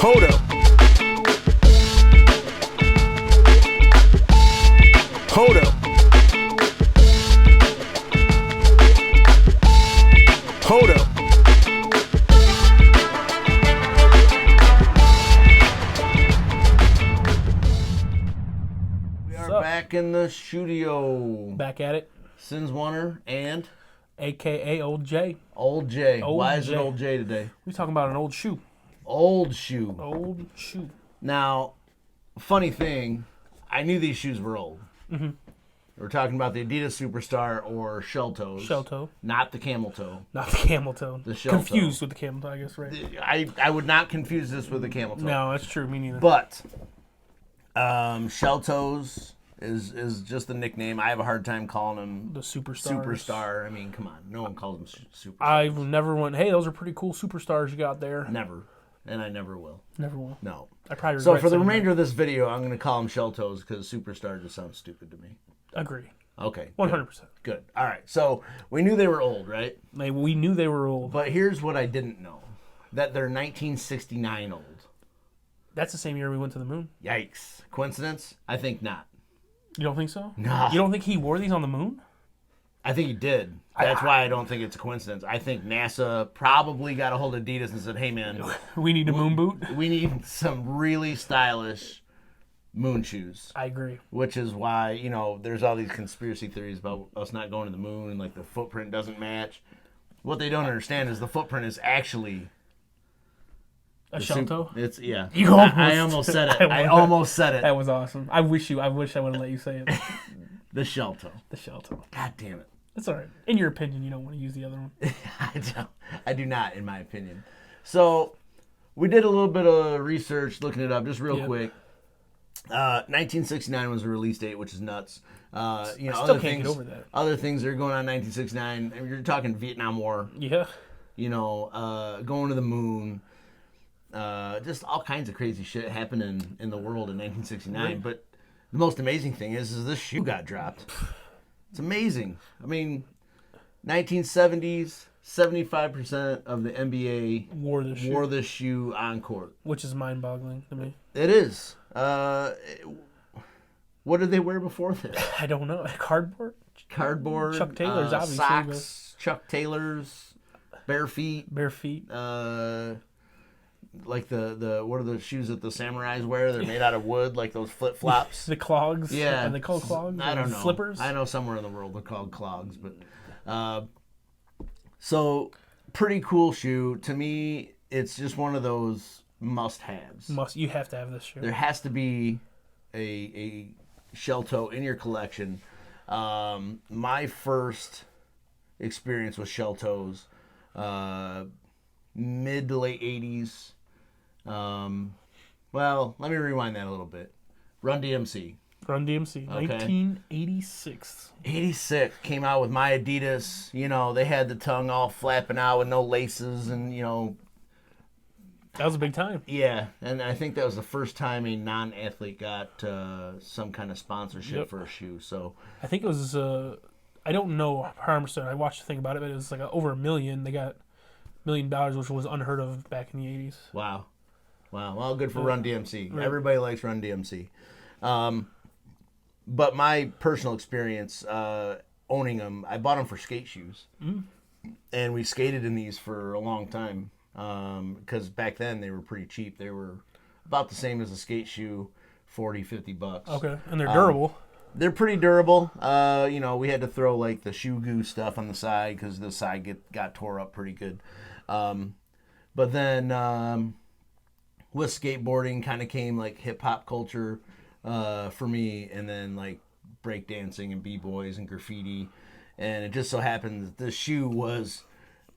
Hold up. Hold up. Hold up. We are back in the studio. Back at it. Sins Warner and AKA Old J. Old J. Old Why is J. it Old J today? We're talking about an old shoe. Old shoe. Old shoe. Now, funny thing, I knew these shoes were old. Mm-hmm. We're talking about the Adidas Superstar or Shell Toes. Shell toe. Not the camel toe. Not the camel toe. The shell Confused toe. with the camel toe, I guess, right? I would not confuse this with the camel toe. No, that's true. Me neither. But Shell Toes is just the nickname. I have a hard time calling them the superstars. Superstar. I mean, come on. No one calls them Superstars. I've never went, hey, those are pretty cool superstars you got there. Never. And I never will. Never will. No. I probably So regret for the saying remainder of this video, I'm going to call them Shell Toes because Superstar just sounds stupid to me. that. Agree. Okay. 100%. Good. All right. So we knew they were old, right? Like, we knew they were old. But here's what I didn't know. That they're 1969 old. That's the same year we went to the moon. Yikes. Coincidence? I think not. You don't think so? Nah. You don't think he wore these on the moon? I think he did. That's why I don't think it's a coincidence. I think NASA probably got a hold of Adidas and said, hey, man, We need a moon boot? we need some really stylish moon shoes. I agree. Which is why, there's all these conspiracy theories about us not going to the moon and, like, the footprint doesn't match. What they don't understand is the footprint is actually... A shell toe? It's, yeah. You almost, I almost said it. I almost said it. That was awesome. I wish I would have let you say it. The shell toe. The shell toe. God damn it. That's all right. In your opinion, you don't want to use the other one. I do not, in my opinion. So, we did a little bit of research, looking it up, just real quick. 1969 was the release date, which is nuts. I still can't get over that. Other things that are going on in 1969. I mean, you're talking Vietnam War. Yeah. Going to the moon. Just all kinds of crazy shit happening in the world in 1969. Right. But the most amazing thing is this shoe got dropped. It's amazing. I mean, 1970s, 75% of the NBA Wore this shoe on court. which is mind-boggling to me. It is. What did they wear before this? I don't know. Cardboard? Cardboard. Chuck Taylors, obviously. Socks. Chuck Taylors. Bare feet. Bare feet. Like the what are the shoes that the samurais wear? They're made out of wood, like those flip flops. The clogs. Yeah. Are they called clogs? I don't know. Flippers? I know somewhere in the world they're called clogs, but so pretty cool shoe. To me, it's just one of those must-haves. You have to have this shoe. There has to be a shell toe in your collection. My first experience with shell toes, mid to late 80s. Well, let me rewind that a little bit. Run DMC. Run DMC. Okay. 1986. 86 came out with my Adidas. They had the tongue all flapping out with no laces and, That was a big time. Yeah, and I think that was the first time a non-athlete got some kind of sponsorship for a shoe. So I think it was, I don't know 100%. I watched the thing about it, but it was like over $1 million. They got $1 million, which was unheard of back in the 80s. Wow. Well, good for Run DMC. Right. Everybody likes Run DMC. But my personal experience owning them, I bought them for skate shoes. Mm. And we skated in these for a long time. Because back then they were pretty cheap. They were about the same as a skate shoe, $40-$50. Okay, and they're durable. They're pretty durable. We had to throw like the shoe goo stuff on the side because the side got tore up pretty good. But then with skateboarding kind of came like hip hop culture for me, and then like breakdancing and b-boys and graffiti, and it just so happened that this shoe was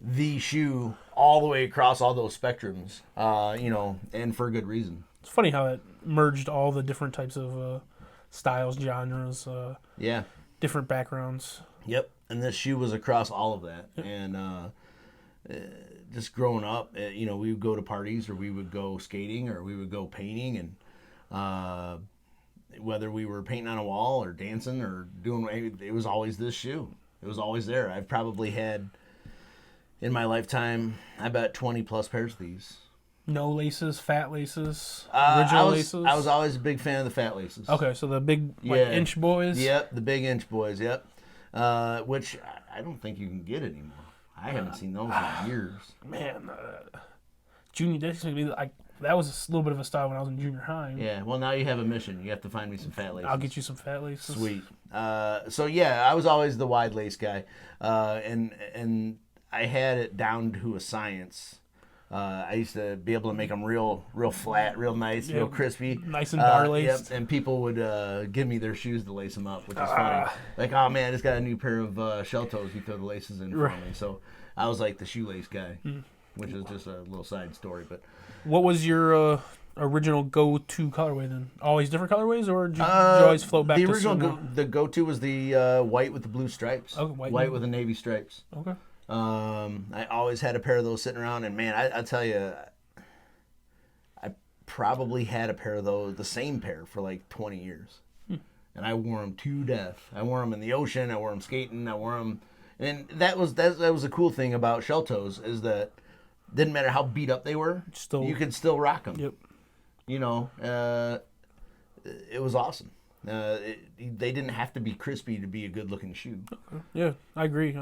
the shoe all the way across all those spectrums, and for a good reason. It's funny how it merged all the different types of styles, genres, different backgrounds. Yep, and this shoe was across all of that. Yep. And just growing up, we would go to parties or we would go skating or we would go painting, and whether we were painting on a wall or dancing or doing, it was always this shoe. It was always there. I've probably had, in my lifetime, I bet 20 plus pairs of these. No laces, fat laces, I original was laces. I was always a big fan of the fat laces. Okay, so the big like Yeah. inch boys. Yep, the big inch boys. Yep, which I don't think you can get anymore. I haven't seen those in years. Man, junior that was a little bit of a style when I was in junior high. Yeah, well now you have a mission. You have to find me some fat laces. I'll get you some fat laces. Sweet. So yeah, I was always the wide lace guy, and I had it down to a science. I used to be able to make them real flat, real nice, real crispy, nice and bar laced. Yep. And people would give me their shoes to lace them up, which is funny. Like, oh man, I just got a new pair of shell toes. You throw the laces in for me. So I was like the shoelace guy, which is just a little side story. But what was your original go-to colorway then? Always different colorways, or did you always float back the to original the go-to was the white with the blue stripes. Okay, white with the navy stripes. Okay. I always had a pair of those sitting around, and man, I tell you, I probably had a pair of those, the same pair, for like 20 years, and I wore them to death. I wore them in the ocean. I wore them skating. I wore them, and that was a cool thing about shell toes, is that didn't matter how beat up they were, you could still rock them. Yep. You know, it was awesome. They didn't have to be crispy to be a good looking shoe. Yeah, I agree.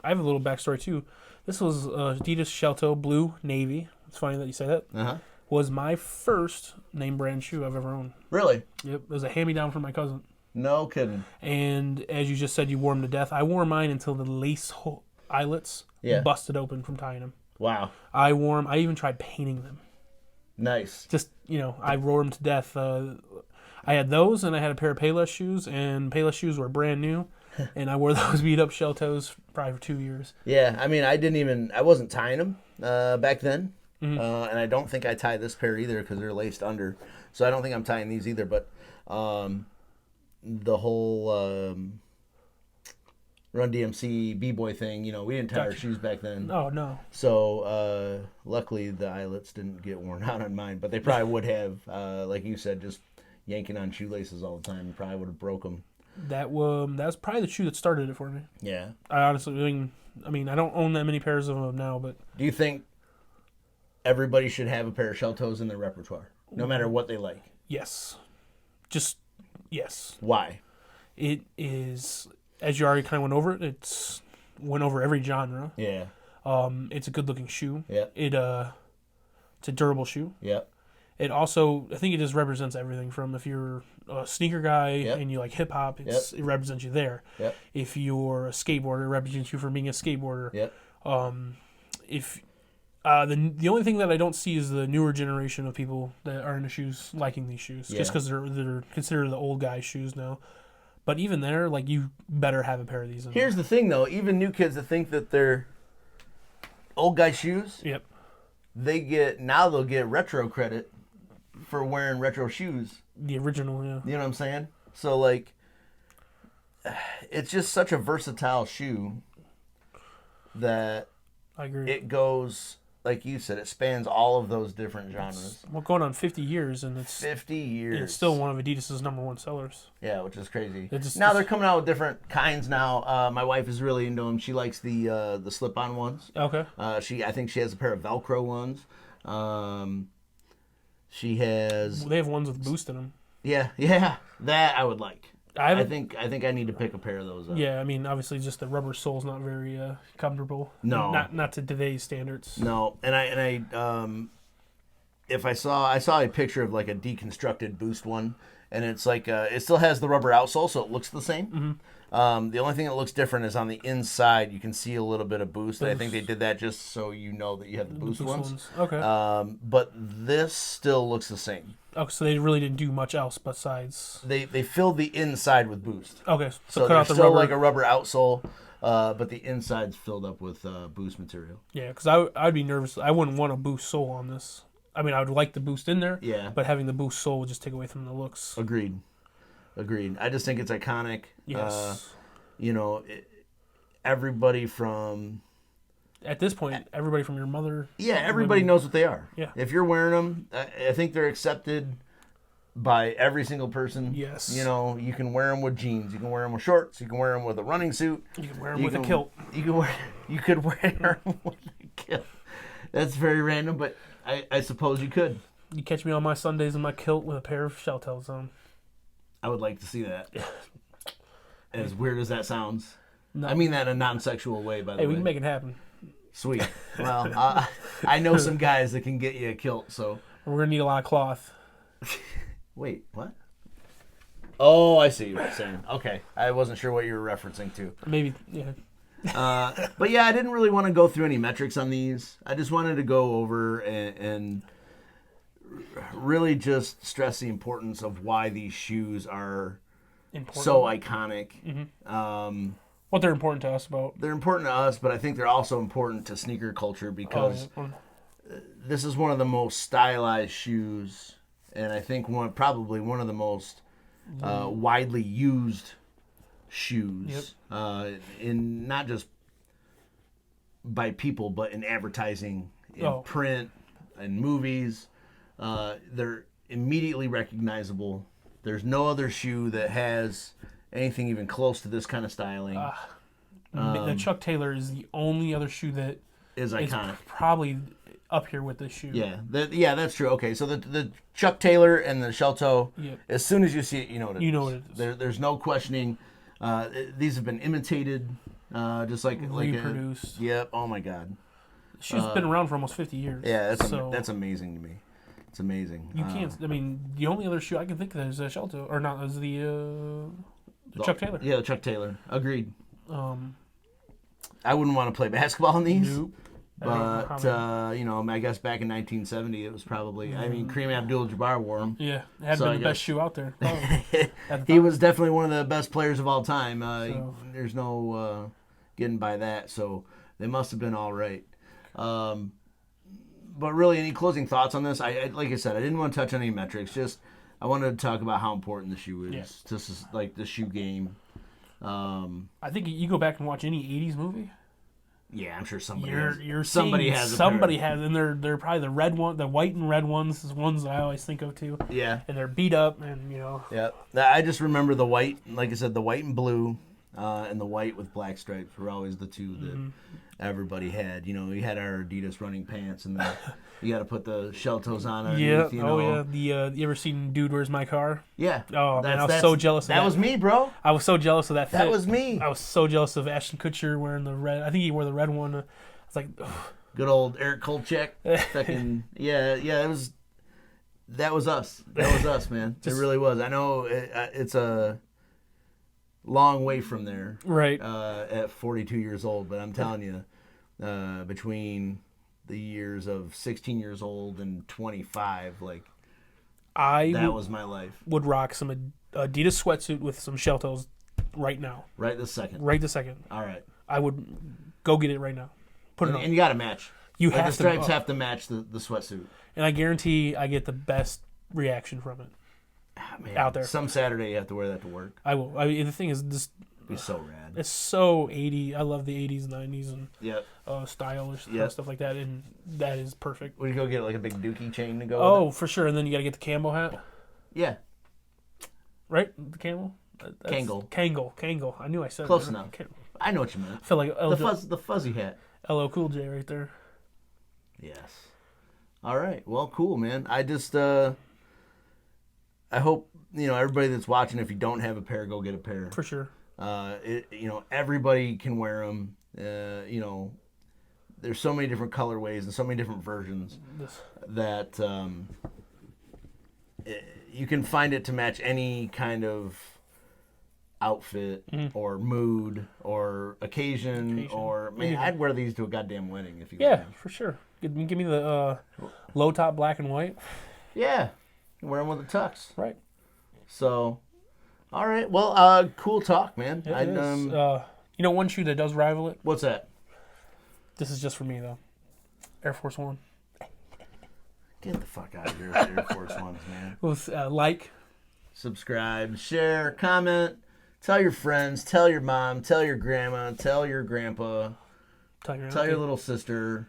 I have a little backstory too. This was Adidas Shell Toe Blue Navy. It's funny that you say that. Was my first name brand shoe I've ever owned. Really? Yep. It was a hand-me-down from my cousin. No kidding. And as you just said, you wore them to death. I wore mine until the lace eyelets busted open from tying them. Wow. I wore them. I even tried painting them. Nice. Just, I wore them to death. I had those, and I had a pair of Payless shoes, and Payless shoes were brand new. And I wore those beat up shell toes probably for 2 years. Yeah, I mean, I wasn't tying them back then. And I don't think I tie this pair either because they're laced under. So I don't think I'm tying these either. But the whole Run DMC B-Boy thing, we didn't tie our shoes back then. Oh, no. So luckily the eyelets didn't get worn out on mine. But they probably would have, like you said, just yanking on shoelaces all the time. Probably would have broke them. That was probably the shoe that started it for me. Yeah. I honestly, I don't own that many pairs of them now, but... Do you think everybody should have a pair of shell toes in their repertoire, no matter what they like? Yes. Just, yes. Why? It is, as you already kind of went over it, went over every genre. Yeah. It's a good-looking shoe. Yeah. It's a durable shoe. Yeah. It also, I think it just represents everything from if you're a sneaker guy and you like hip hop, it represents you there. Yep. If you're a skateboarder, it represents you for being a skateboarder. Yep. If the only thing that I don't see is the newer generation of people that are into shoes liking these shoes, just because they're considered the old guy shoes now. But even there, like, you better have a pair of these. Here's the thing, though. Even new kids that think that they're old guy shoes, yep, they'll get retro credit for wearing retro shoes. The original, yeah. You know what I'm saying? So, like, it's just such a versatile shoe that I agree. It goes, like you said, it spans all of those different genres. Well, going on 50 years, and it's 50 years. And it's still one of Adidas's #1 sellers. Yeah, which is crazy. Now they're coming out with different kinds now. My wife is really into them. She likes the slip-on ones. Okay. I think she has a pair of Velcro ones. She has. They have ones with boost in them. Yeah, that I would like. I think I need to pick a pair of those up. Yeah, I mean, obviously, just the rubber sole's not very comfortable. No, not to today's standards. No, and I if I saw a picture of like a deconstructed Boost one, and it's like it still has the rubber outsole, so it looks the same. Mm-hmm. The only thing that looks different is on the inside. You can see a little bit of Boost. And I think they did that just so you know that you have the Boost ones. Okay. But this still looks the same. Oh, so they really didn't do much else besides. They filled the inside with Boost. Okay, so cut out the still rubber. like a rubber outsole, but the inside's filled up with Boost material. Yeah, because I'd be nervous. I wouldn't want a Boost sole on this. I mean, I would like the Boost in there. Yeah. But having the Boost sole would just take away from the looks. Agreed. I just think it's iconic. Yes. Everybody from... At this point, everybody from your mother... Yeah, everybody knows what they are. Yeah. If you're wearing them, I think they're accepted by every single person. Yes. You can wear them with jeans. You can wear them with shorts. You can wear them with a running suit. You can wear them with a kilt. You could wear them with a kilt. That's very random, but I suppose you could. You catch me on my Sundays in my kilt with a pair of shell toes on. I would like to see that. As weird as that sounds. No. I mean that in a non-sexual way, by the way. Hey, we can make it happen. Sweet. Well, I know some guys that can get you a kilt, so. We're going to need a lot of cloth. Wait, what? Oh, I see what you're saying. Okay. I wasn't sure what you were referencing to. Maybe, yeah. But yeah, I didn't really want to go through any metrics on these. I just wanted to go over and really just stress the importance of why these shoes are so iconic. Mm-hmm. What they're important to us about. They're important to us, but I think they're also important to sneaker culture because this is one of the most stylized shoes, and I think probably one of the most widely used shoes. Yep. In not just by people, but in advertising, in print, in movies. They're immediately recognizable. There's no other shoe that has anything even close to this kind of styling. The Chuck Taylor is the only other shoe that is iconic. Probably up here with this shoe. Yeah, that's true. Okay, so the Chuck Taylor and the shell toe, yep. As soon as you see it, you know what it is. You know what it is. There's no questioning. These have been imitated, just like reproduced. Yep. Oh my God. The shoe's been around for almost 50 years. Yeah, that's amazing to me. It's amazing. You can't. I mean, the only other shoe I can think of is a shell toe, or not, is the Chuck Taylor. Yeah, the Chuck Taylor. Agreed. I wouldn't want to play basketball in these. Nope. But, I guess back in 1970, it was probably, I mean, Kareem Abdul-Jabbar wore them. Yeah, it had been the best shoe out there. He was definitely one of the best players of all time. There's no getting by that, so they must have been all right. But really, any closing thoughts on this? Like I said, I didn't want to touch on any metrics. Just I wanted to talk about how important the shoe is. Just like the shoe game. I think you go back and watch any 80s movie. Yeah, I'm sure somebody has, and they're probably the red one, the white and red ones is ones I always think of too. Yeah, and they're beat up, and Yeah, I just remember the white, like I said, the white and blue, and the white with black stripes were always the two that everybody had. We had our Adidas running pants, and then you got to put the shell toes on underneath. Yeah. You ever seen Dude, Where's My Car? Yeah. Oh man, I was so jealous of that. That was me, bro. I was so jealous of that fit. That was me. I was so jealous of Ashton Kutcher wearing the red. I think he wore the red one. I was like, ugh. Good old Eric Kolchak. Fucking yeah. That was us. That was us, man. It really was. I know it's a long way from there. Right. At 42 years old, but I'm telling you, between the years of 16 years old and 25, that was my life. Would rock some Adidas sweatsuit with some shell toes right now. Right this second. All right. I would go get it right now. Put it on. And you got to match. You have the stripes have to match the sweatsuit. And I guarantee I get the best reaction from it. Man, out there. Some Saturday you have to wear that to work. I will. The thing is, this be so rad. It's so 80. I love the 80s, 90s, and stylish stuff like that, and that is perfect. Would you go get a big dookie chain to go with it? For sure, and then you got to get the camo hat. Yeah. Right? The camo? Kangol. I knew I said close enough. I know what you meant. I feel like the fuzzy hat. LL Cool J right there. Yes. All right. Well, cool, man. I just I hope everybody that's watching, if you don't have a pair, go get a pair. For sure. Everybody can wear them. There's so many different colorways and so many different versions that you can find it to match any kind of outfit or mood or occasion. Or man, I'd wear these to a goddamn wedding if you. Yeah, for sure. Give me the low top black and white. Yeah, wear them with the tux. Right. So, all right. Well, cool talk, man. It is. One shoe that does rival it. What's that? This is just for me though. Air Force One. Get the fuck out of here with Air Force Ones, man. With subscribe, share, comment, tell your friends, tell your mom, tell your grandma, tell your grandpa, tell your little sister,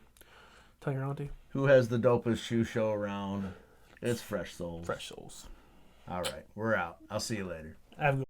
tell your auntie, who has the dopest shoe show around. It's Fresh Souls. Fresh Souls. All right, we're out. I'll see you later. Have a good